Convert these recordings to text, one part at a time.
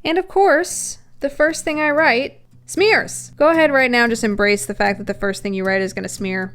And of course, the first thing I write smears. Go ahead right now, just embrace the fact that the first thing you write is gonna smear.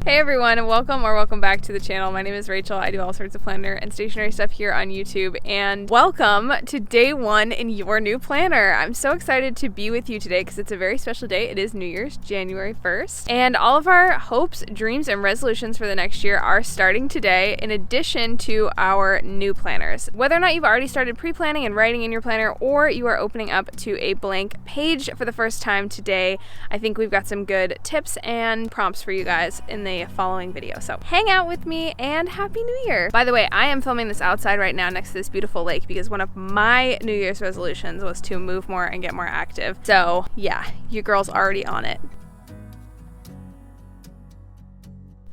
Hey everyone, and welcome back to the channel. My name is Rachel. I do all sorts of planner and stationery stuff here on YouTube, and welcome to day one in your new planner. I'm so excited to be with you today because it's a very special day. It is New Year's, January 1st, and all of our hopes, dreams, and resolutions for the next year are starting today in addition to our new planners. Whether or not you've already started pre-planning and writing in your planner, or you are opening up to a blank page for the first time today, I think we've got some good tips and prompts for you guys in the following video. So hang out with me and Happy New Year. By the way, I am filming this outside right now next to this beautiful lake because one of my New Year's resolutions was to move more and get more active. So yeah, your girl's already on it.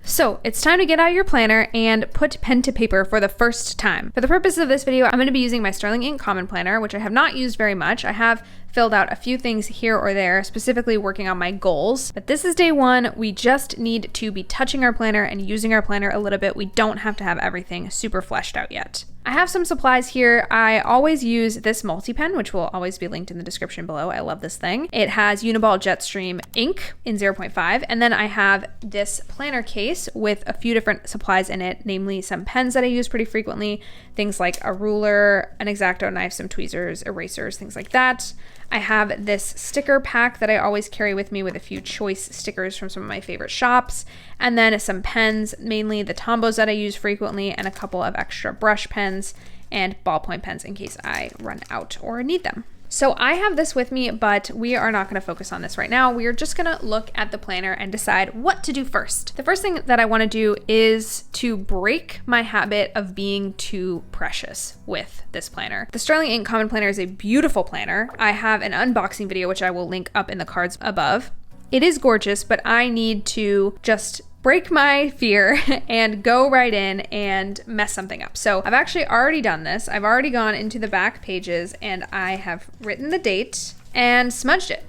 So it's time to get out your planner and put pen to paper for the first time. For the purpose of this video, I'm going to be using my Sterling Ink Common Planner, which I have not used very much. I have filled out a few things here or there, specifically working on my goals. But this is day one. We just need to be touching our planner and using our planner a little bit. We don't have to have everything super fleshed out yet. I have some supplies here. I always use this multi-pen, which will always be linked in the description below. I love this thing. It has Uniball Jetstream ink in 0.5, and then I have this planner case with a few different supplies in it, namely some pens that I use pretty frequently, things like a ruler, an X-Acto knife, some tweezers, erasers, things like that. I have this sticker pack that I always carry with me with a few choice stickers from some of my favorite shops, and then some pens, mainly the Tombos that I use frequently, and a couple of extra brush pens and ballpoint pens in case I run out or need them. So I have this with me, but we are not going to focus on this right now. We are just going to look at the planner and decide what to do first. The first thing that I want to do is to break my habit of being too precious with this planner. The Sterling Ink Common Planner is a beautiful planner. I have an unboxing video, which I will link up in the cards above. It is gorgeous, but I need to just break my fear and go right in and mess something up. So I've actually already done this. I've already gone into the back pages and I have written the date and smudged it.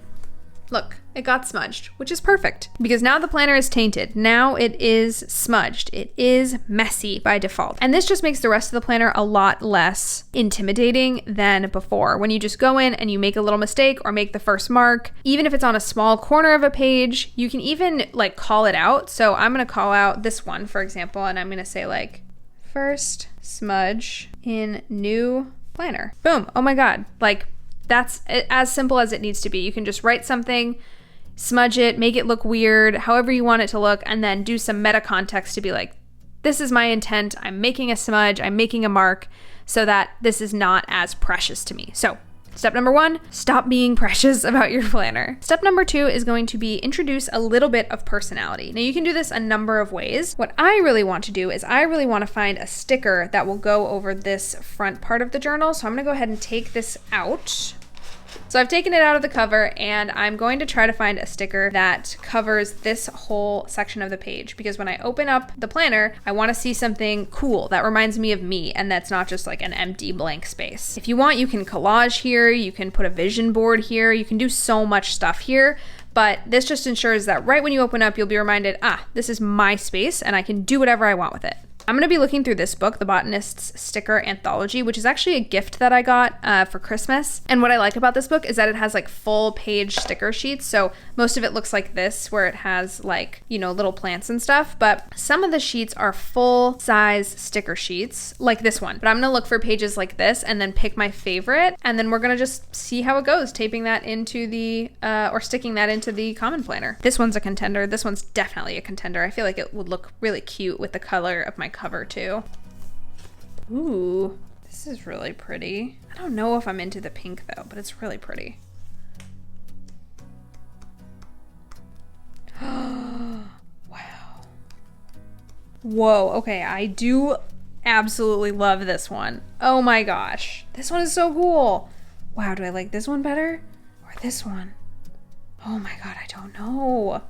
Look, it got smudged, which is perfect because now the planner is tainted. Now it is smudged. It is messy by default. And this just makes the rest of the planner a lot less intimidating than before. When you just go in and you make a little mistake or make the first mark, even if it's on a small corner of a page, you can even like call it out. So I'm going to call out this one, for example, and I'm going to say like first smudge in new planner. Boom. Oh my God. Like, that's as simple as it needs to be. You can just write something, smudge it, make it look weird, however you want it to look, and then do some meta context to be like, this is my intent. I'm making a smudge, I'm making a mark so that this is not as precious to me. So step number one, stop being precious about your planner. Step number two is going to be introduce a little bit of personality. Now you can do this a number of ways. What I really want to do is I really want to find a sticker that will go over this front part of the journal. So I'm going to go ahead and take this out. So I've taken it out of the cover and I'm going to try to find a sticker that covers this whole section of the page because when I open up the planner, I want to see something cool that reminds me of me and that's not just like an empty blank space. If you want, you can collage here, you can put a vision board here, you can do so much stuff here, but this just ensures that right when you open up, you'll be reminded, this is my space and I can do whatever I want with it. I'm going to be looking through this book, The Botanist's Sticker Anthology, which is actually a gift that I got for Christmas. And what I like about this book is that it has like full page sticker sheets. So most of it looks like this, where it has like, you know, little plants and stuff. But some of the sheets are full size sticker sheets like this one. But I'm going to look for pages like this and then pick my favorite. And then we're going to just see how it goes, taping that into the, or sticking that into the Common Planner. This one's a contender. This one's definitely a contender. I feel like it would look really cute with the color of my cover too. Ooh, this is really pretty. I don't know if I'm into the pink though, but it's really pretty. Wow. Whoa, okay, I do absolutely love this one. Oh my gosh, this one is so cool. Wow, do I like this one better or this one? Oh my God, I don't know.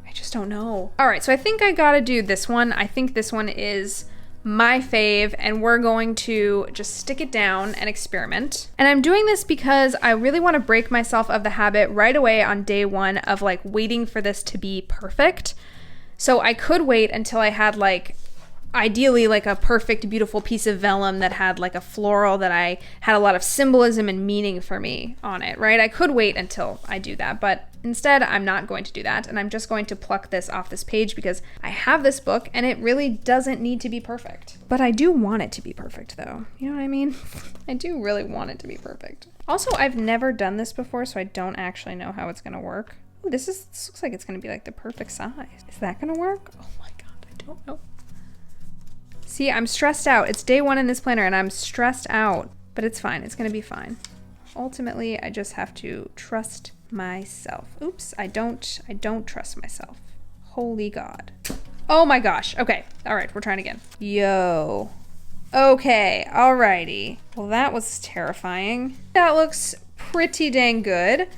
I just don't know. All right, so I think I gotta do this one. I think this one is my fave, and we're going to just stick it down and experiment. And I'm doing this because I really want to break myself of the habit right away on day one of like waiting for this to be perfect. So I could wait until I had like ideally like a perfect, beautiful piece of vellum that had like a floral that I had a lot of symbolism and meaning for me on it, right? I could wait until I do that, but instead I'm not going to do that. And I'm just going to pluck this off this page because I have this book and it really doesn't need to be perfect. But I do want it to be perfect though. You know what I mean? I do really want it to be perfect. Also, I've never done this before, so I don't actually know how it's gonna work. Ooh, this looks like it's gonna be like the perfect size. Is that gonna work? Oh my God, I don't know. See, I'm stressed out. It's day 1 in this planner and I'm stressed out, but it's fine. It's gonna be fine. Ultimately, I just have to trust myself. Oops, I don't trust myself. Holy God. Oh my gosh. Okay. All right, we're trying again. Yo. Okay. Alrighty. Well, that was terrifying. That looks pretty dang good.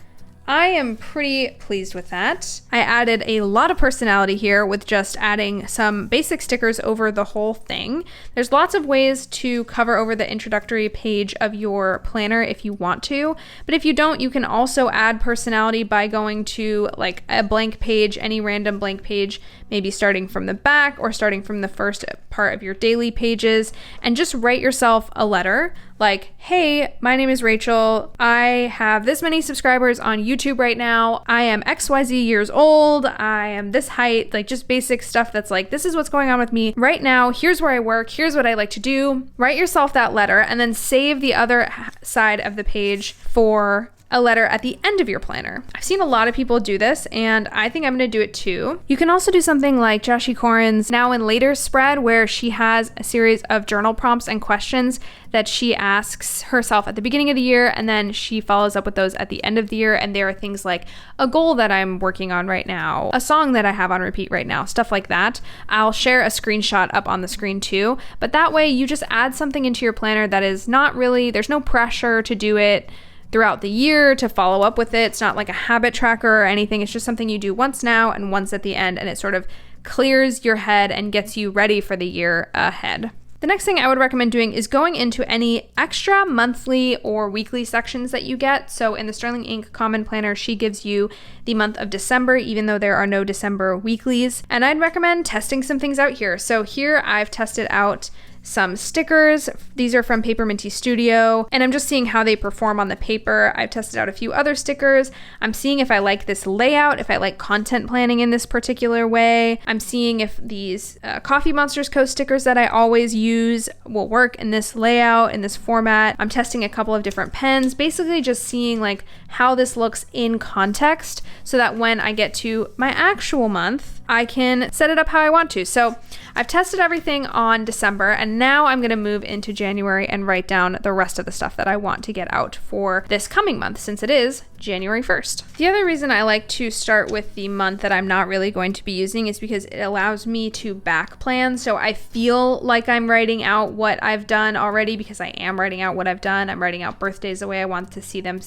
I am pretty pleased with that. I added a lot of personality here with just adding some basic stickers over the whole thing. There's lots of ways to cover over the introductory page of your planner if you want to, but if you don't, you can also add personality by going to like a blank page, any random blank page, maybe starting from the back or starting from the first part of your daily pages, and just write yourself a letter like, hey, my name is Rachel. I have this many subscribers on YouTube right now. I am XYZ years old. I am this height, like just basic stuff that's like, this is what's going on with me right now. Here's where I work. Here's what I like to do. Write yourself that letter and then save the other side of the page for a letter at the end of your planner. I've seen a lot of people do this and I think I'm gonna do it too. You can also do something like Joshi Corin's Now and Later spread, where she has a series of journal prompts and questions that she asks herself at the beginning of the year, and then she follows up with those at the end of the year. And there are things like a goal that I'm working on right now, a song that I have on repeat right now, stuff like that. I'll share a screenshot up on the screen too, but that way you just add something into your planner that is not really, there's no pressure to do it throughout the year to follow up with it. It's not like a habit tracker or anything. It's just something you do once now and once at the end, and it sort of clears your head and gets you ready for the year ahead. The next thing I would recommend doing is going into any extra monthly or weekly sections that you get. So in the Sterling Ink Common Planner, she gives you the month of December, even though there are no December weeklies. And I'd recommend testing some things out here. So here I've tested out some stickers. These are from Paper Minty Studio, and I'm just seeing how they perform on the paper. I've tested out a few other stickers. I'm seeing if I like this layout, if I like content planning in this particular way. I'm seeing if these Coffee Monsters Co. stickers that I always use will work in this layout, in this format. I'm testing a couple of different pens, basically just seeing like how this looks in context so that when I get to my actual month, I can set it up how I want to. So I've tested everything on December, and now I'm going to move into January and write down the rest of the stuff that I want to get out for this coming month, since it is January 1st. The other reason I like to start with the month that I'm not really going to be using is because it allows me to back plan. So I feel like I'm writing out what I've done already, because I am writing out what I've done. I'm writing out birthdays the way I want to see them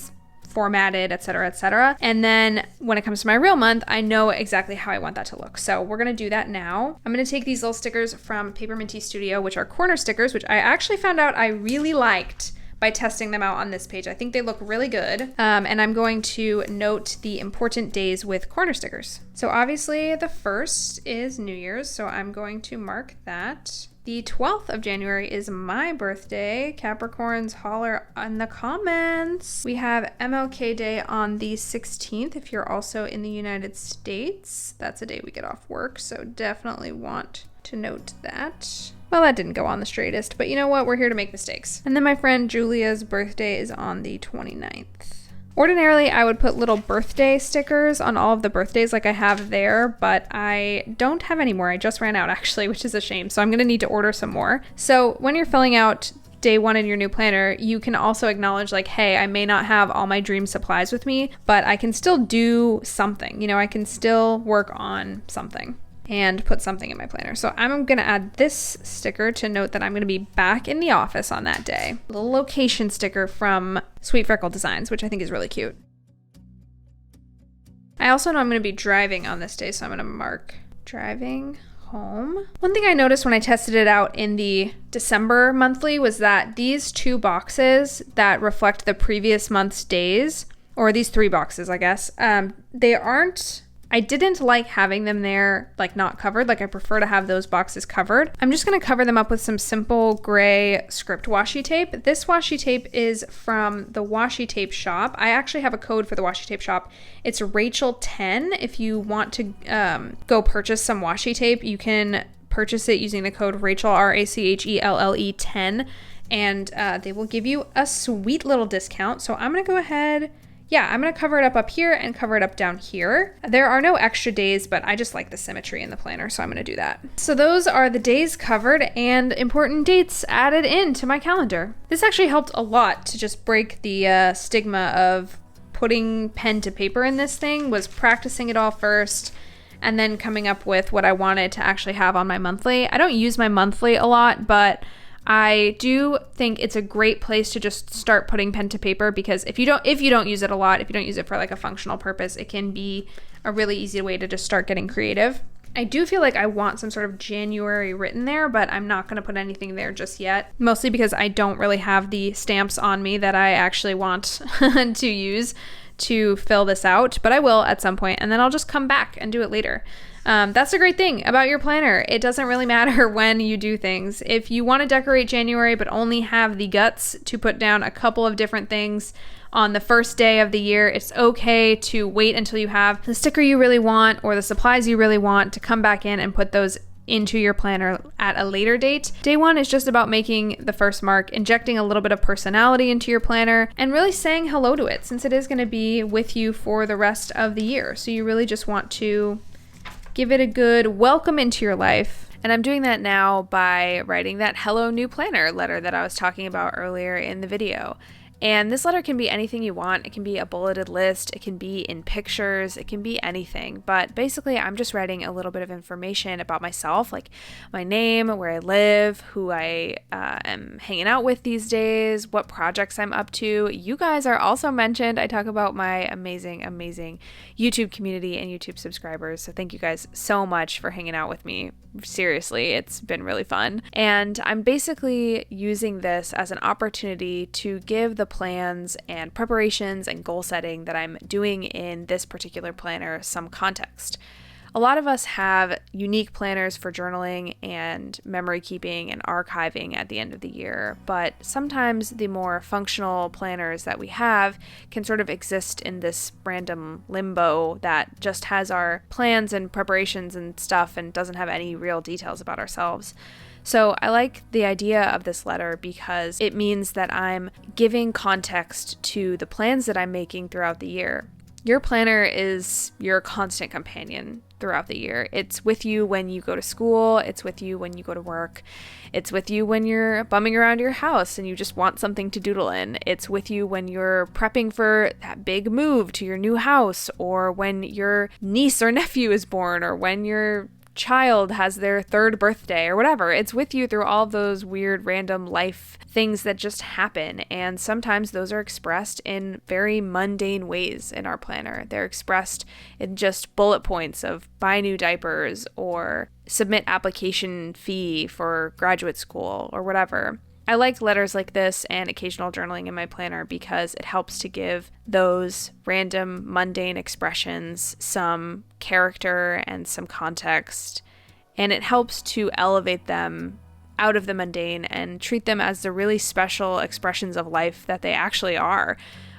formatted, etc., etc. And then when it comes to my real month, I know exactly how I want that to look. So we're gonna do that now. I'm gonna take these little stickers from Paper Minty Studio, which are corner stickers, which I actually found out I really liked by testing them out on this page. I think they look really good. And I'm going to note the important days with corner stickers. So obviously the 1st is New Year's, so I'm going to mark that. The 12th of January is my birthday. Capricorns, holler in the comments. We have MLK Day on the 16th if you're also in the United States. That's a day we get off work, so definitely want to note that. Well, that didn't go on the straightest, but you know what? We're here to make mistakes. And then my friend Julia's birthday is on the 29th. Ordinarily, I would put little birthday stickers on all of the birthdays like I have there, but I don't have any more. I just ran out actually, which is a shame. So I'm gonna need to order some more. So when you're filling out day 1 in your new planner, you can also acknowledge like, hey, I may not have all my dream supplies with me, but I can still do something. You know, I can still work on something and put something in my planner. So I'm gonna add this sticker to note that I'm gonna be back in the office on that day. A little location sticker from Sweet Freckle Designs, which I think is really cute. I also know I'm gonna be driving on this day, so I'm gonna mark driving home. One thing I noticed when I tested it out in the December monthly was that these 2 boxes that reflect the previous month's days, or these 3 boxes, I guess, they aren't I didn't like having them there, like not covered. Like I prefer to have those boxes covered. I'm just gonna cover them up with some simple gray script washi tape. This washi tape is from the washi tape shop. I actually have a code for the washi tape shop. It's Rachelle 10. If you want to go purchase some washi tape, you can purchase it using the code Rachelle, Rachelle 10, and they will give you a sweet little discount. So I'm gonna go ahead. Yeah, I'm going to cover it up here and cover it up down here. There are no extra days, but I just like the symmetry in the planner, so I'm going to do that. So those are the days covered and important dates added into my calendar. This actually helped a lot to just break the stigma of putting pen to paper in this thing, was practicing it all first and then coming up with what I wanted to actually have on my monthly. I don't use my monthly a lot, but I do think it's a great place to just start putting pen to paper, because if you don't use it a lot, if you don't use it for like a functional purpose, it can be a really easy way to just start getting creative. I do feel like I want some sort of January written there, but I'm not going to put anything there just yet, mostly because I don't really have the stamps on me that I actually want to use to fill this out, but I will at some point, and then I'll just come back and do it later. That's the great thing about your planner. It doesn't really matter when you do things. If you want to decorate January but only have the guts to put down a couple of different things on the first day of the year, it's okay to wait until you have the sticker you really want or the supplies you really want to come back in and put those into your planner at a later date. Day one is just about making the first mark, injecting a little bit of personality into your planner, and really saying hello to it, since it is going to be with you for the rest of the year. So you really just want to give it a good welcome into your life. And I'm doing that now by writing that Hello New Planner letter that I was talking about earlier in the video. And this letter can be anything you want. It can be a bulleted list, it can be in pictures, it can be anything. But basically, I'm just writing a little bit of information about myself, like my name, where I live, who I am hanging out with these days, what projects I'm up to. You guys are also mentioned. I talk about my amazing, amazing YouTube community and YouTube subscribers. So thank you guys so much for hanging out with me. Seriously, it's been really fun. And I'm basically using this as an opportunity to give the plans and preparations and goal setting that I'm doing in this particular planner some context. A lot of us have unique planners for journaling and memory keeping and archiving at the end of the year, but sometimes the more functional planners that we have can sort of exist in this random limbo that just has our plans and preparations and stuff and doesn't have any real details about ourselves. So I like the idea of this letter because it means that I'm giving context to the plans that I'm making throughout the year. Your planner is your constant companion throughout the year. It's with you when you go to school. It's with you when you go to work. It's with you when you're bumming around your house and you just want something to doodle in. It's with you when you're prepping for that big move to your new house, or when your niece or nephew is born, or when your child has their 3rd birthday or whatever. It's with you through all those weird random life things that just happen, and sometimes those are expressed in very mundane ways in our planner. They're expressed in just bullet points of buy new diapers or submit application fee for graduate school or whatever. I like letters like this and occasional journaling in my planner because it helps to give those random mundane expressions some character and some context, and it helps to elevate them out of the mundane and treat them as the really special expressions of life that they actually are.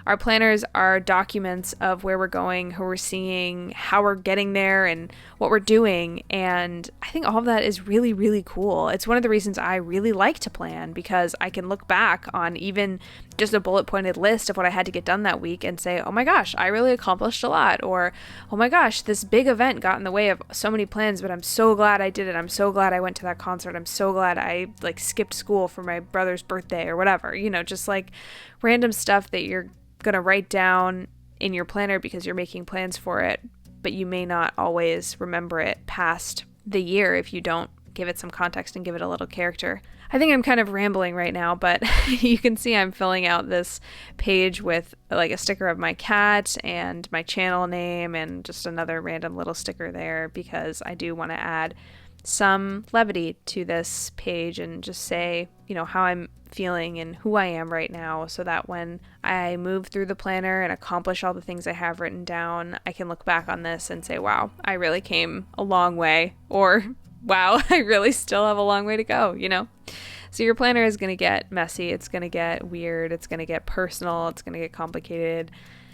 Our planners are documents of where we're going, who we're seeing, how we're getting there, and what we're doing. And I think all of that is really, really cool. It's one of the reasons I really like to plan, because I can look back on even just a bullet pointed list of what I had to get done that week and say, oh my gosh, I really accomplished a lot. Or, oh my gosh, this big event got in the way of so many plans, but I'm so glad I did it. I'm so glad I went to that concert. I'm so glad I skipped school for my brother's birthday or whatever, just random stuff that you're going to write down in your planner because you're making plans for it, but you may not always remember it past the year if you don't give it some context and give it a little character. I think I'm kind of rambling right now, but you can see I'm filling out this page with a sticker of my cat and my channel name and just another random little sticker there because I do want to add some levity to this page and just say, how I'm feeling and who I am right now, so that when I move through the planner and accomplish all the things I have written down, I can look back on this and say, wow, I really came a long way, or wow, I really still have a long way to go, So your planner is going to get messy, it's going to get weird, it's going to get personal, it's going to get complicated.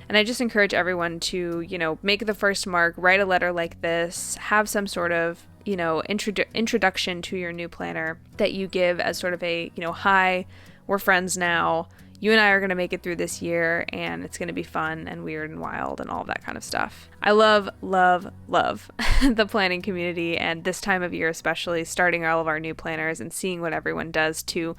And I just encourage everyone to, make the first mark, write a letter like this, have some sort of, introduction to your new planner that you give as sort of a, hi, we're friends now. You and I are going to make it through this year, and it's going to be fun and weird and wild and all of that kind of stuff. I love, love, love the planning community, and this time of year especially, starting all of our new planners and seeing what everyone does to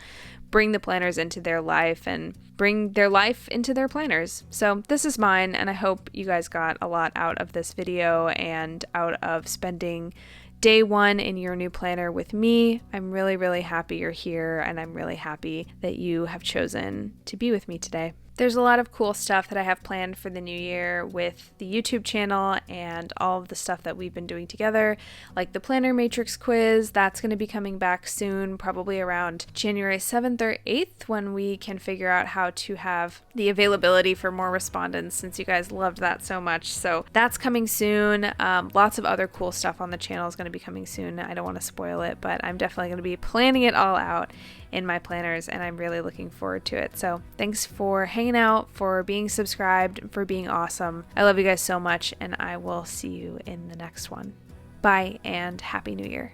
bring the planners into their life and bring their life into their planners. So this is mine, and I hope you guys got a lot out of this video and out of spending day one in your new planner with me. I'm really, really happy you're here, and I'm really happy that you have chosen to be with me today. There's a lot of cool stuff that I have planned for the new year with the YouTube channel and all of the stuff that we've been doing together, like the Planner Matrix quiz. That's going to be coming back soon, probably around January 7th or 8th, when we can figure out how to have the availability for more respondents, since you guys loved that so much. So that's coming soon. Lots of other cool stuff on the channel is going to be coming soon. I don't want to spoil it, but I'm definitely going to be planning it all out in my planners, and I'm really looking forward to it. So thanks for hanging out, for being subscribed, for being awesome. I love you guys so much, and I will see you in the next one. Bye, and Happy New Year.